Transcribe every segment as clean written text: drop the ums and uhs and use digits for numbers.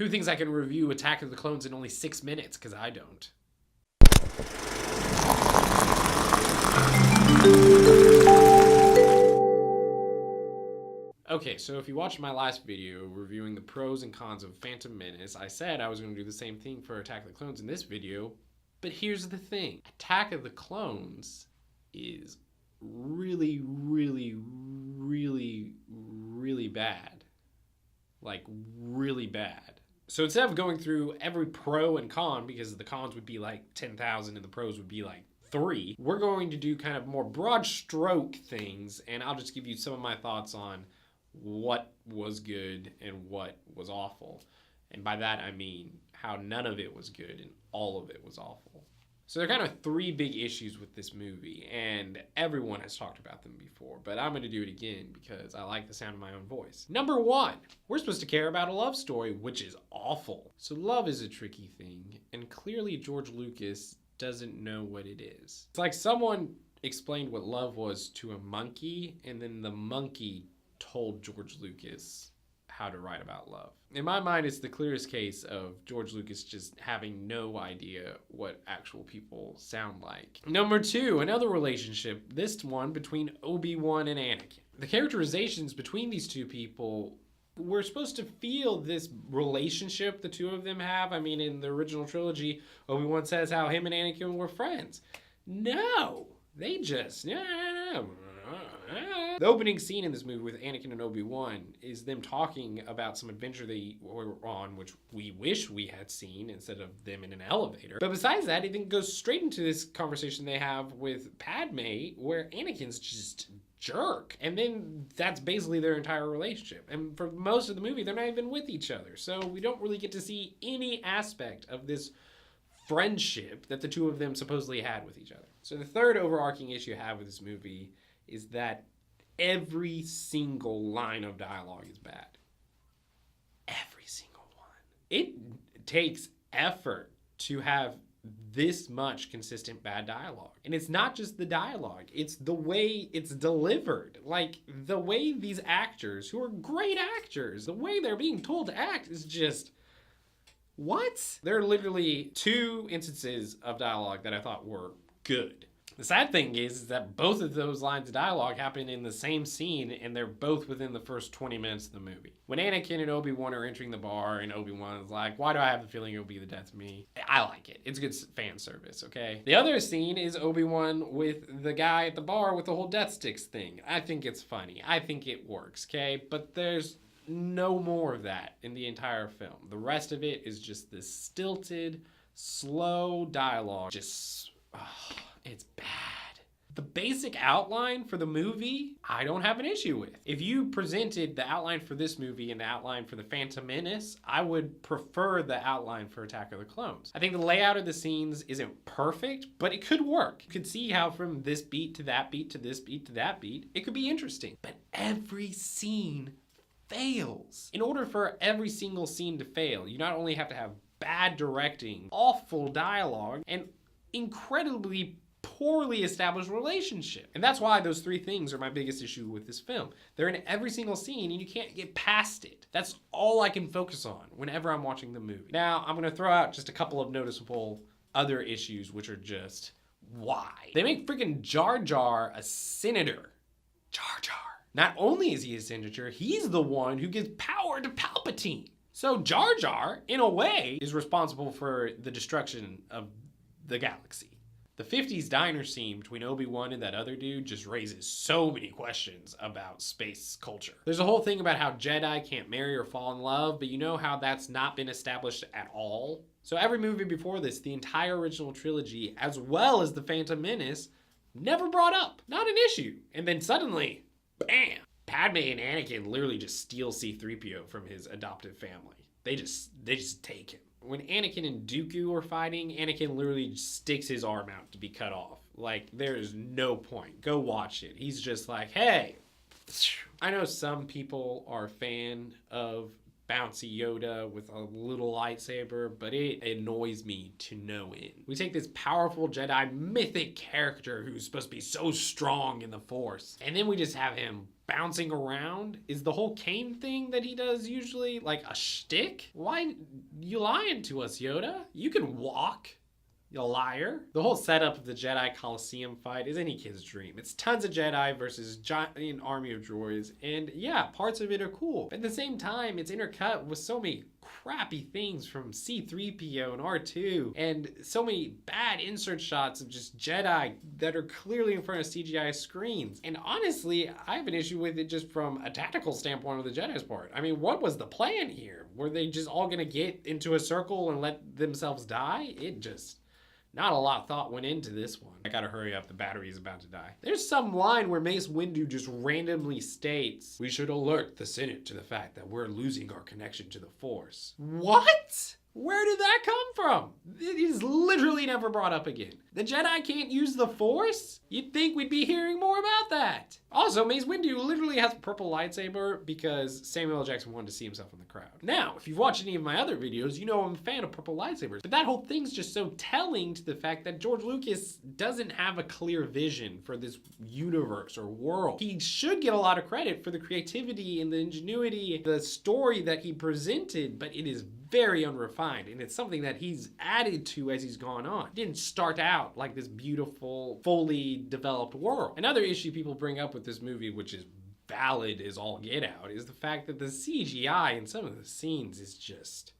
Who thinks I can review Attack of the Clones in only 6 minutes? Because I don't. Okay, so if you watched my last video reviewing the pros and cons of Phantom Menace, I said I was going to do the same thing for Attack of the Clones in this video, but here's the thing. Attack of the Clones is really, really, really, really bad. Like, really bad. So instead of going through every pro and con, because the cons would be like 10,000 and the pros would be like 3, we're going to do kind of more broad stroke things, and I'll just give you some of my thoughts on what was good and what was awful. And by that I mean how none of it was good and all of it was awful. So there are kind of 3 big issues with this movie, and everyone has talked about them before, but I'm going to do it again because I like the sound of my own voice. Number 1, we're supposed to care about a love story, which is awful. So love is a tricky thing, and clearly George Lucas doesn't know what it is. It's like someone explained what love was to a monkey, and then the monkey told George Lucas how to write about love. In my mind, it's the clearest case of George Lucas just having no idea what actual people sound like. Number 2, another relationship, this one between Obi-Wan and Anakin. The characterizations between these two people, we're supposed to feel this relationship the two of them have. I mean, in the original trilogy, Obi-Wan says how him and Anakin were friends. No, they just... The opening scene in this movie with Anakin and Obi-Wan is them talking about some adventure they were on, which we wish we had seen instead of them in an elevator. But besides that, it then goes straight into this conversation they have with Padme, where Anakin's just jerk. And then that's basically their entire relationship. And for most of the movie, they're not even with each other. So we don't really get to see any aspect of this friendship that the two of them supposedly had with each other. So the third overarching issue I have with this movie is that every single line of dialogue is bad. Every single one. It takes effort to have this much consistent bad dialogue. And it's not just the dialogue, it's the way it's delivered. Like, the way these actors, who are great actors, the way they're being told to act is just... what? There are literally 2 instances of dialogue that I thought were good. The sad thing is that both of those lines of dialogue happen in the same scene, and they're both within the first 20 minutes of the movie. When Anakin and Obi-Wan are entering the bar, and Obi-Wan is like, why do I have the feeling it'll be the death of me? I like it. It's good fan service, okay? The other scene is Obi-Wan with the guy at the bar with the whole death sticks thing. I think it's funny. I think it works, okay? But there's no more of that in the entire film. The rest of it is just this stilted, slow dialogue. Just... it's bad. The basic outline for the movie, I don't have an issue with. If you presented the outline for this movie and the outline for The Phantom Menace, I would prefer the outline for Attack of the Clones. I think the layout of the scenes isn't perfect, but it could work. You could see how from this beat to that beat to this beat to that beat, it could be interesting. But every scene fails. In order for every single scene to fail, you not only have to have bad directing, awful dialogue, and incredibly poorly established relationship. And that's why those 3 things are my biggest issue with this film. They're in every single scene and you can't get past it. That's all I can focus on whenever I'm watching the movie. Now, I'm gonna throw out just a couple of noticeable other issues, which are just, why? They make freaking Jar Jar a senator. Jar Jar. Not only is he a senator, he's the one who gives power to Palpatine. So Jar Jar, in a way, is responsible for the destruction of the galaxy. The 50s diner scene between Obi-Wan and that other dude just raises so many questions about space culture. There's a whole thing about how Jedi can't marry or fall in love, but you know how that's not been established at all? So every movie before this, the entire original trilogy, as well as The Phantom Menace, never brought up. Not an issue. And then suddenly, bam! Padme and Anakin literally just steal C-3PO from his adoptive family. They just take him. When Anakin and Dooku are fighting, Anakin literally sticks his arm out to be cut off. Like, there is no point. Go watch it. He's just like, hey. I know some people are a fan of bouncy Yoda with a little lightsaber, but it annoys me to no end. We take this powerful Jedi mythic character who's supposed to be so strong in the Force, and then we just have him bouncing around. Is the whole cane thing that he does usually like a shtick? Why you lying to us, Yoda? You can walk, you liar. The whole setup of the Jedi Coliseum fight is any kid's dream. It's tons of Jedi versus giant army of droids, and yeah, parts of it are cool. But at the same time, it's intercut with so many crappy things from C-3PO and R2, and so many bad insert shots of just Jedi that are clearly in front of CGI screens. And honestly, I have an issue with it just from a tactical standpoint of the Jedi's part. I mean, what was the plan here? Were they just all gonna get into a circle and let themselves die? Not a lot of thought went into this one. I gotta hurry up, the battery is about to die. There's some line where Mace Windu just randomly states, "We should alert the Senate to the fact that we're losing our connection to the Force." What? Where did that come from? It is literally never brought up again. The Jedi can't use the Force? You'd think we'd be hearing more about that. Also, Mace Windu literally has a purple lightsaber because Samuel L. Jackson wanted to see himself in the crowd. Now, if you've watched any of my other videos, you know I'm a fan of purple lightsabers. But that whole thing's just so telling to the fact that George Lucas doesn't have a clear vision for this universe or world. He should get a lot of credit for the creativity and the ingenuity, the story that he presented, but it is very unrefined, and it's something that he's added to as he's gone on. It didn't start out like this beautiful, fully developed world. Another issue people bring up with this movie, which is valid as all get out, is the fact that the CGI in some of the scenes is just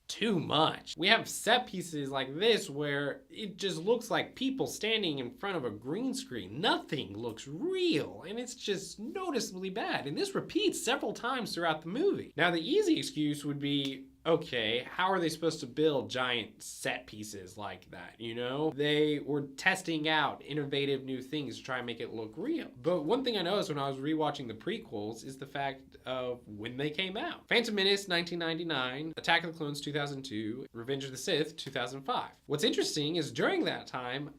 too much. We have set pieces like this where it just looks like people standing in front of a green screen. Nothing looks real, and it's just noticeably bad. And this repeats several times throughout the movie. Now, the easy excuse would be, okay, how are they supposed to build giant set pieces like that, you know? They were testing out innovative new things to try and make it look real. But one thing I noticed when I was rewatching the prequels is the fact of when they came out. Phantom Menace, 1999, Attack of the Clones, 2002, Revenge of the Sith, 2005. What's interesting is during that time,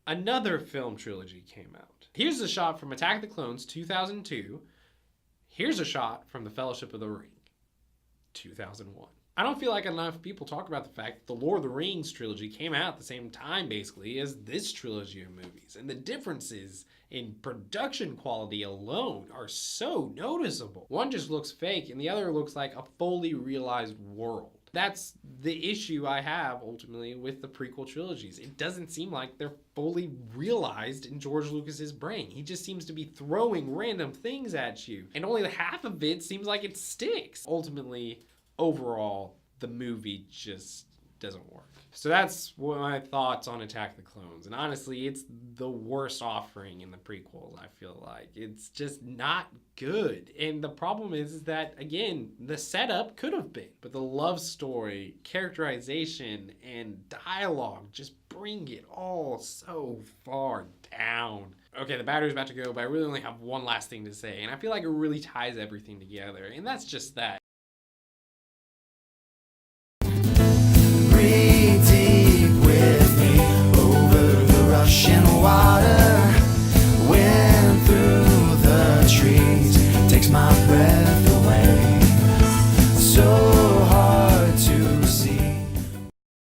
another film trilogy came out. Here's a shot from Attack of the Clones, 2002. Here's a shot from The Fellowship of the Ring, 2001. I don't feel like enough people talk about the fact that the Lord of the Rings trilogy came out at the same time, basically, as this trilogy of movies. And the differences in production quality alone are so noticeable. One just looks fake, and the other looks like a fully realized world. That's the issue I have, ultimately, with the prequel trilogies. It doesn't seem like they're fully realized in George Lucas's brain. He just seems to be throwing random things at you, and only half of it seems like it sticks. Ultimately, overall, the movie just doesn't work. So that's my thoughts on Attack of the Clones. And honestly, it's the worst offering in the prequels, I feel like. It's just not good. And the problem is that, again, the setup could have been. But the love story, characterization, and dialogue just bring it all so far down. Okay, the battery's about to go, but I really only have one last thing to say. And I feel like it really ties everything together. And that's just that